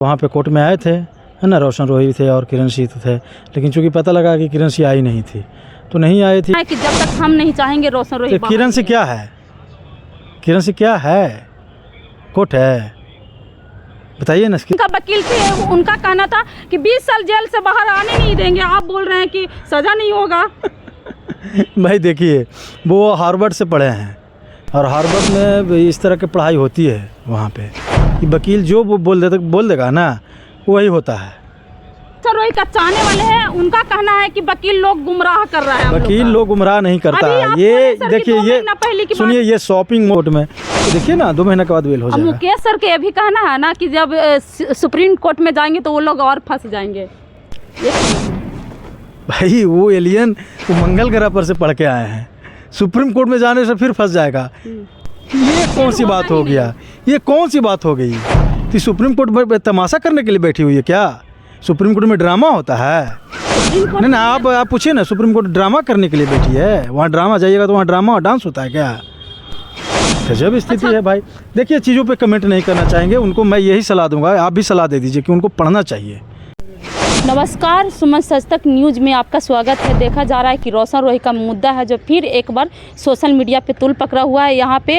वहाँ पे कोर्ट में आए थे, है ना, रोशन रोही थे और किरण सिंह थे, लेकिन चूंकि पता लगा कि किरण सिंह आई नहीं थी तो नहीं आई थी। कि जब तक हम नहीं चाहेंगे रोशन रोही तो किरण सिंह क्या है, किरण सिंह क्या है, कोर्ट है, बताइए ना। उनका वकील थे, उनका कहना था कि 20 साल जेल से बाहर आने नहीं देंगे, आप बोल रहे हैं कि सज़ा नहीं होगा। भाई देखिए, वो हार्वर्ड से पढ़े हैं और हार्वर्ड में इस तरह की पढ़ाई होती है वहाँ पे कि वकील जो वो बोल देगा ना वही होता है। रोशन रोही का चाहने वाले हैं, उनका कहना है कि वकील लोग गुमराह कर रहा है। वकील लोग गुमराह नहीं करता है। ये देखिए, ये सुनिए, ये शॉपिंग मोड में तो देखिए ना 2 महीने के बाद बेल हो जाएगा। मुकेश सर के भी कहना है ना कि जब सुप्रीम कोर्ट में जाएंगे तो वो लोग और फंस जाएंगे। भाई वो एलियन वो मंगल ग्रह पर से पढ़ के आए हैं, सुप्रीम कोर्ट में जाने से फिर फंस जाएगा। ये कौन सी बात हो गया, ये कौन सी बात हो गई कि सुप्रीम कोर्ट में तमाशा करने के लिए बैठी हुई है क्या? सुप्रीम कोर्ट में ड्रामा होता है? नहीं ना, आप पूछिए ना, सुप्रीम कोर्ट ड्रामा करने के लिए बैठी है? वहाँ ड्रामा जाइएगा तो वहाँ ड्रामा और डांस होता है क्या? गजब स्थिति है भाई। देखिए, चीज़ों पे कमेंट नहीं करना चाहेंगे, उनको मैं यही सलाह दूंगा, आप भी सलाह दे दीजिए कि उनको पढ़ना चाहिए। नमस्कार, सुमन सच तक न्यूज़ में आपका स्वागत है। देखा जा रहा है कि रोशन रोही का मुद्दा है जो फिर एक बार सोशल मीडिया पे तूल पकड़ा हुआ है। यहाँ पे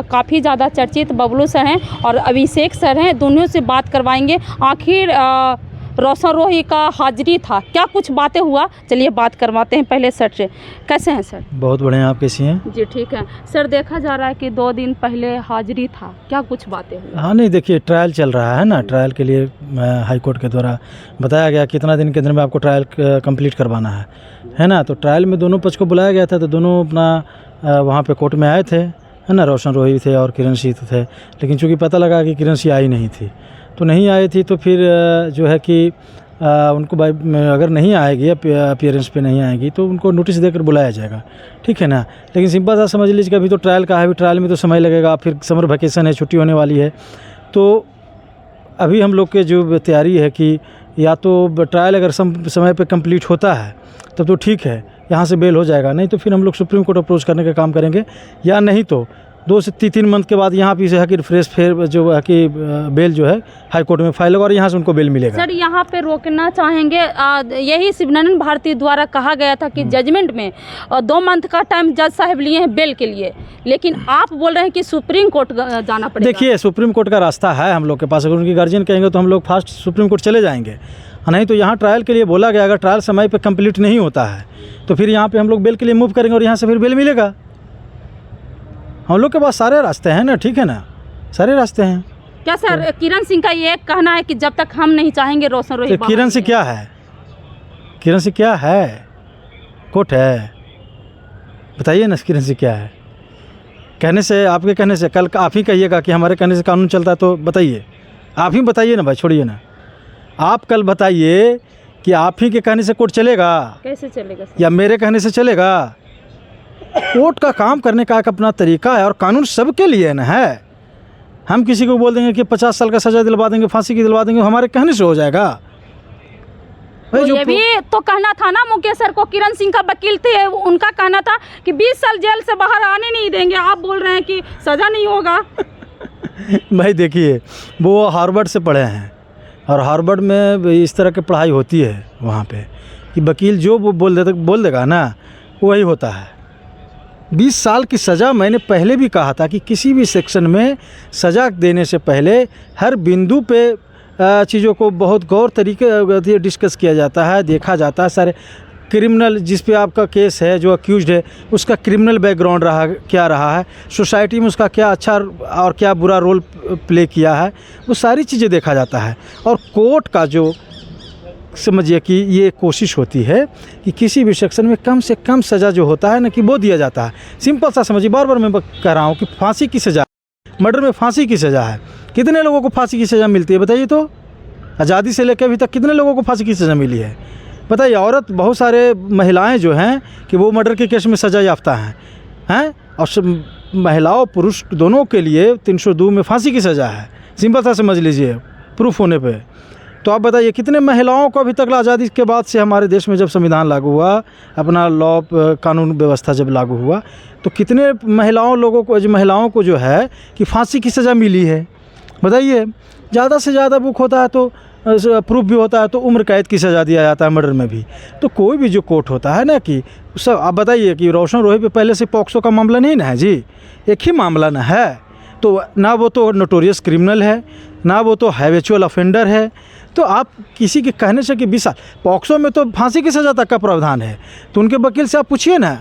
काफ़ी ज़्यादा चर्चित बबलू सर हैं और अभिषेक सर हैं, दोनों से बात करवाएंगे। आखिर रोशन रोही का हाजिरी था, क्या कुछ बातें हुआ, चलिए बात करवाते हैं पहले सर से। कैसे हैं सर? बहुत बढ़िया, आप कैसी हैं? जी ठीक है सर। देखा जा रहा है कि 2 दिन पहले हाजिरी था, क्या कुछ बातें हुई? हाँ नहीं, देखिए ट्रायल चल रहा है ना, ट्रायल के लिए हाई कोर्ट के द्वारा बताया गया कितना दिन के अंदर में आपको ट्रायल कंप्लीट करवाना है ना। तो ट्रायल में दोनों पक्ष को बुलाया गया था, तो दोनों अपना वहाँ पे कोर्ट में आए थे, है ना, रोशन रोही थे और किरण सिंह थे, लेकिन चूंकि पता लगा कि किरण सिंह आई नहीं थी तो नहीं आई थी, तो फिर जो है कि उनको अगर नहीं आएगी, अपीयरेंस पे नहीं आएगी तो उनको नोटिस देकर बुलाया जाएगा, ठीक है ना। लेकिन सिंपल सा समझ लीजिए कि अभी तो ट्रायल का है, अभी ट्रायल में तो समय लगेगा, फिर समर वेकेशन है, छुट्टी होने वाली है। तो अभी हम लोग के जो तैयारी है कि या तो ट्रायल अगर समय पे कंप्लीट होता है तब तो ठीक है, यहाँ से बेल हो जाएगा, नहीं तो फिर हम लोग सुप्रीम कोर्ट अप्रोच करने का काम करेंगे, या नहीं तो 2 से 3 मंथ के बाद यहाँ पे है कि फ्रेश फेयर जो है कि बेल जो है हाई कोर्ट में फाइल होगा और यहाँ से उनको बेल मिलेगा। सर यहाँ पे रोकना चाहेंगे, यही शिवनानंद भारती द्वारा कहा गया था कि जजमेंट में 2 मंथ का टाइम जज साहब लिए हैं बेल के लिए, लेकिन आप बोल रहे हैं कि सुप्रीम कोर्ट जाना पड़ेगा। देखिए, सुप्रीम कोर्ट का रास्ता है हम लोग के पास, अगर उनकी गार्जियन कहेंगे तो हम लोग फास्ट सुप्रीम कोर्ट चले जाएंगे, नहीं तो यहाँ ट्रायल के लिए बोला गया, अगर ट्रायल समय पर कंप्लीट नहीं होता है तो फिर यहाँ पे हम लोग बेल के लिए मूव करेंगे और यहाँ से फिर बेल मिलेगा। हम लोग के पास सारे रास्ते हैं ना, ठीक है ना, सारे रास्ते हैं। क्या सर, किरण सिंह का ये कहना है कि जब तक हम नहीं चाहेंगे रोशन रोही। तो किरण सिंह क्या है, किरण सिंह क्या है, कोर्ट है, बताइए ना किरण सिंह क्या है? कहने से, आपके कहने से, कल आप ही कहिएगा कि हमारे कहने से कानून चलता है, तो बताइए, आप ही बताइए ना भाई, छोड़िए ना, आप कल बताइए कि आप ही के कहने से कोर्ट चलेगा? कैसे चलेगा सर? या मेरे कहने से चलेगा? कोर्ट का काम करने का एक अपना तरीका है और कानून सबके लिए ना है। हम किसी को बोल देंगे कि 50 साल का सजा दिलवा देंगे, फांसी की दिलवा देंगे, हमारे कहने से हो जाएगा? तो ये भी तो कहना था ना मुकेश सर को, किरण सिंह का वकील थे, उनका कहना था कि 20 साल जेल से बाहर आने नहीं देंगे, आप बोल रहे हैं कि सजा नहीं होगा। भाई देखिए, वो हार्वर्ड से पढ़े हैं और हार्वर्ड में इस तरह की पढ़ाई होती है वहाँ पे कि वकील जो वो बोल देगा ना वही होता है। 20 साल की सज़ा, मैंने पहले भी कहा था कि किसी भी सेक्शन में सज़ा देने से पहले हर बिंदु पे चीज़ों को बहुत गौर तरीके डिस्कस किया जाता है, देखा जाता है। सारे क्रिमिनल जिस पे आपका केस है, जो अक्यूज्ड है, उसका क्रिमिनल बैकग्राउंड क्या रहा है, सोसाइटी में उसका क्या अच्छा और क्या बुरा रोल प्ले किया है, वो सारी चीज़ें देखा जाता है। और कोर्ट का जो समझिए कि ये कोशिश होती है कि किसी भी सेक्शन में कम से कम सज़ा जो होता है ना कि वो दिया जाता है। सिंपल सा समझिए, बार बार मैं कह रहा हूँ कि फांसी की सज़ा, मर्डर में फांसी की सज़ा है। कितने लोगों को फांसी की सज़ा मिलती है बताइए? तो आज़ादी से लेकर अभी तक कितने लोगों को फांसी की सज़ा मिली है बताइए? औरत, बहुत सारे महिलाएं जो हैं कि वो मर्डर के केस में सज़ा याफ्ता हैं और महिलाओं पुरुष दोनों के लिए 302 में फांसी की सज़ा है। सिंपल सा समझ लीजिए, प्रूफ होने पे। तो आप बताइए कितने महिलाओं को अभी तक आज़ादी के बाद से हमारे देश में जब संविधान लागू हुआ, अपना लॉ कानून व्यवस्था जब लागू हुआ, तो कितने महिलाओं को जो है कि फांसी की सज़ा मिली है बताइए? ज़्यादा से ज़्यादा बुक होता है तो प्रूफ भी होता है तो उम्र कैद की सज़ा दिया जाता है मर्डर में भी। तो कोई भी जो कोर्ट होता है ना कि सब, आप बताइए कि रोशन रोही पे पहले से पॉक्सो का मामला नहीं ना है जी, एक ही मामला ना है। तो ना वो तो नोटोरियस क्रिमिनल है, ना वो तो हैबिचुअल ऑफेंडर है। तो आप किसी के कहने से कि 20 साल, पॉक्सो में तो फांसी की सज़ा तक का प्रावधान है। तो उनके वकील से आप पूछिए ना,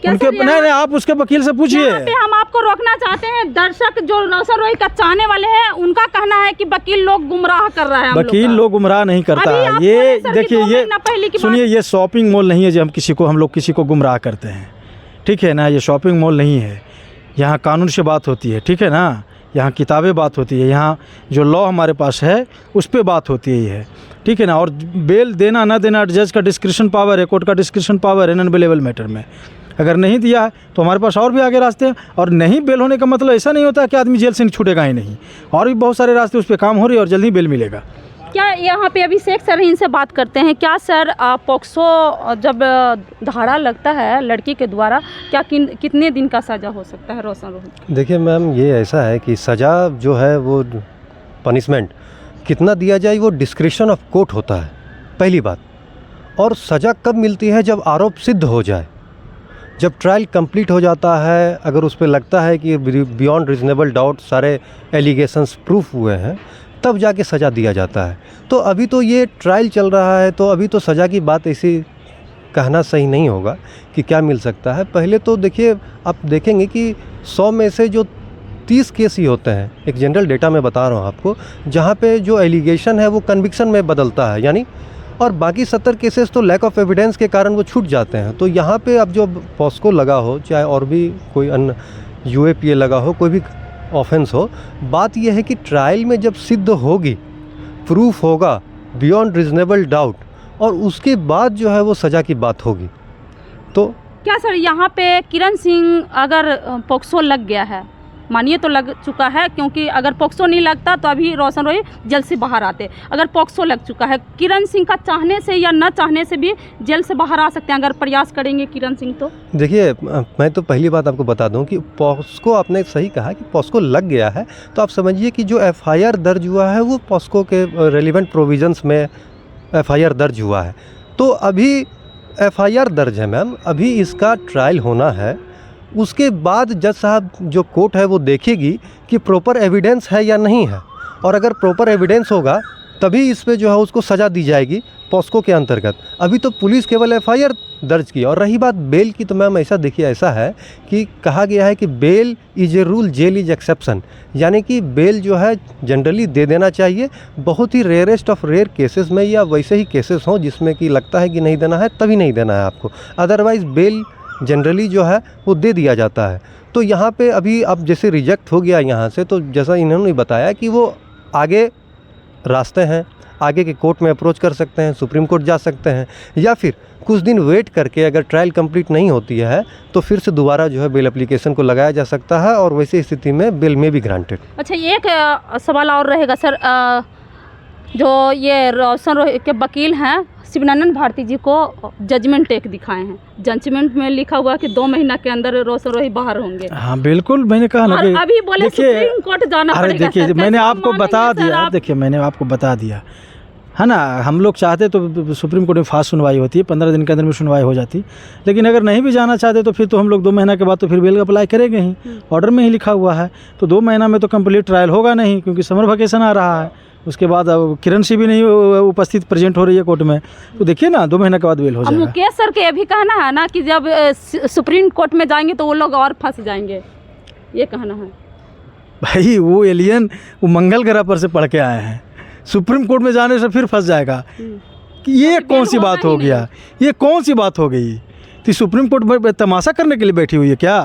उनके नहीं आप उसके वकील से पूछिए। यहाँ पे हम आपको रोकना चाहते हैं, दर्शक जो रोशन रोही का चाहने वाले हैं उनका कहना है कि वकील लोग गुमराह कर रहा है। वकील लोग गुमराह नहीं करता है। ये देखिए, ये सुनिए, ये शॉपिंग मॉल नहीं है जो हम लोग किसी को गुमराह करते हैं, ठीक है ना। ये शॉपिंग मॉल नहीं है, यहाँ कानून से बात होती है, ठीक है ना। यहाँ किताबें बात होती है, यहाँ जो लॉ हमारे पास है उस पर बात होती है, ठीक है ना। और बेल देना ना देना जज का डिस्क्रिप्शन पावर है, कोर्ट का डिस्क्रिप्शन पावर है नॉन बेलेबल मैटर में। अगर नहीं दिया तो हमारे पास और भी आगे रास्ते हैं। और नहीं बेल होने का मतलब ऐसा नहीं होता कि आदमी जेल से छूटेगा ही नहीं, और भी बहुत सारे रास्ते उस पर काम हो रही है और जल्दी बेल मिलेगा। क्या यहाँ पे अभिषेक सर इनसे बात करते हैं, क्या सर पॉक्सो जब धारा लगता है लड़की के द्वारा, क्या कितने दिन का सज़ा हो सकता है रोशन रोही? देखिए मैम, ये ऐसा है कि सज़ा जो है वो पनिशमेंट कितना दिया जाए वो डिस्क्रिप्शन ऑफ कोर्ट होता है, पहली बात। और सज़ा कब मिलती है? जब आरोप सिद्ध हो जाए, जब ट्रायल कंप्लीट हो जाता है, अगर उस पर लगता है कि बियॉन्ड रीजनेबल डाउट सारे एलिगेशंस प्रूफ हुए हैं, तब जाके सज़ा दिया जाता है। तो अभी तो ये ट्रायल चल रहा है, तो अभी तो सज़ा की बात ऐसी कहना सही नहीं होगा कि क्या मिल सकता है। पहले तो देखिए, आप देखेंगे कि 100 में से जो 30 केस ही होते हैं, एक जनरल डेटा मैं बता रहा हूँ आपको, जहाँ पे जो एलिगेशन है वो कन्विक्शन में बदलता है, यानी, और बाकी 70 केसेस तो लैक ऑफ एविडेंस के कारण वो छूट जाते हैं। तो यहाँ पे अब जो पॉस्को लगा हो, चाहे और भी कोई अन्य UAPA लगा हो, कोई भी ऑफेंस हो, बात यह है कि ट्रायल में जब सिद्ध होगी, प्रूफ होगा बियॉन्ड रीजनेबल डाउट, और उसके बाद जो है वो सज़ा की बात होगी। तो क्या सर यहाँ पे किरण सिंह अगर पॉक्सो लग गया है, मानिए तो लग चुका है, क्योंकि अगर पॉक्सो नहीं लगता तो अभी रोशन रोही जेल से बाहर आते। अगर पॉक्सो लग चुका है, किरण सिंह का चाहने से या न चाहने से भी जेल से बाहर आ सकते हैं अगर प्रयास करेंगे किरण सिंह तो? देखिए, मैं तो पहली बात आपको बता दूं कि पॉस्को, आपने सही कहा कि पॉस्को लग गया है, तो आप समझिए कि जो FIR दर्ज हुआ है वो पॉस्को के रेलिवेंट प्रोविजंस में FIR दर्ज हुआ है। तो अभी FIR दर्ज है मैम, अभी इसका ट्रायल होना है। उसके बाद जज साहब, जो कोर्ट है वो देखेगी कि प्रॉपर एविडेंस है या नहीं है, और अगर प्रॉपर एविडेंस होगा तभी इस पे जो है उसको सज़ा दी जाएगी पॉस्को के अंतर्गत। अभी तो पुलिस केवल FIR दर्ज की। और रही बात बेल की, तो मैम ऐसा देखिए, ऐसा है कि कहा गया है कि bail is a rule, jail is exception, यानी कि बेल जो है जनरली दे देना चाहिए। बहुत ही रेयरेस्ट ऑफ रेयर केसेस में या वैसे ही केसेस हों जिसमें कि लगता है कि नहीं देना है, तभी नहीं देना है आपको, अदरवाइज़ बेल जनरली जो है वो दे दिया जाता है। तो यहाँ पे अभी अब जैसे रिजेक्ट हो गया यहाँ से, तो जैसा इन्होंने बताया कि वो आगे रास्ते हैं, आगे के कोर्ट में अप्रोच कर सकते हैं, सुप्रीम कोर्ट जा सकते हैं, या फिर कुछ दिन वेट करके अगर ट्रायल कंप्लीट नहीं होती है तो फिर से दोबारा जो है बेल एप्लीकेशन को लगाया जा सकता है, और वैसी स्थिति में बेल में भी ग्रांटेड। अच्छा, एक सवाल और रहेगा सर, जो ये रोशन रोही के वकील हैं शिवनानंद भारती जी को जजमेंट टेक दिखाए हैं, जजमेंट में लिखा हुआ कि 2 महीना के अंदर रोशन रोही बाहर होंगे। हाँ बिल्कुल, मैंने कहा ना कि अभी बोले सुप्रीम कोर्ट जाना पड़ेगा। देखिए, मैंने आपको बता दिया, देखिए मैंने आपको बता दिया है ना। हम लोग चाहते तो सुप्रीम कोर्ट में फास्ट सुनवाई होती है, 15 दिन के अंदर में सुनवाई हो जाती, लेकिन अगर नहीं भी जाना चाहते तो फिर तो हम लोग 2 महीना के बाद तो फिर बेल का अप्लाई करेंगे ही, ऑर्डर में ही लिखा हुआ है। तो 2 महीना में तो कंप्लीट ट्रायल होगा नहीं, क्योंकि समर वेकेशन आ रहा है। उसके बाद अब किरण सिंह भी नहीं उपस्थित प्रेजेंट हो रही है कोर्ट में, तो देखिए ना 2 महीने के बाद बेल हो जाएगा। मुकेश सर के भी कहना है ना कि जब सुप्रीम कोर्ट में जाएंगे तो वो लोग और फंस जाएंगे, ये कहना है। भाई वो एलियन वो मंगल ग्रह पर से पढ़ के आए हैं, सुप्रीम कोर्ट में जाने से फिर फंस जाएगा कि ये कौन सी बात हो गया, ये कौन सी बात हो गई? तो सुप्रीम कोर्ट में तमाशा करने के लिए बैठी हुई है क्या?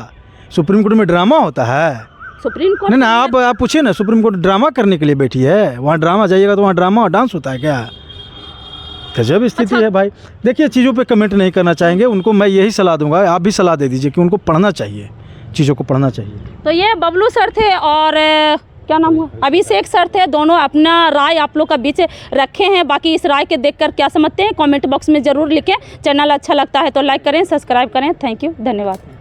सुप्रीम कोर्ट में ड्रामा होता है? सुप्रीम कोर्ट नहीं ना, आप पूछिए ना, सुप्रीम कोर्ट ड्रामा करने के लिए बैठी है? वहाँ ड्रामा जाइएगा तो वहाँ ड्रामा और डांस होता है क्या? गजब स्थिति है भाई। देखिए, चीज़ों पे कमेंट नहीं करना चाहेंगे, उनको मैं यही सलाह दूंगा, आप भी सलाह दे दीजिए कि उनको पढ़ना चाहिए, चीज़ों को पढ़ना चाहिए। तो ये बबलू सर थे और क्या नाम हुआ, अभिषेक सर थे, दोनों अपना राय आप लोग का बीच रखे हैं। बाकी इस राय के देखकर क्या समझते हैं कमेंट बॉक्स में ज़रूर लिखें। चैनल अच्छा लगता है तो लाइक करें, सब्सक्राइब करें। थैंक यू, धन्यवाद।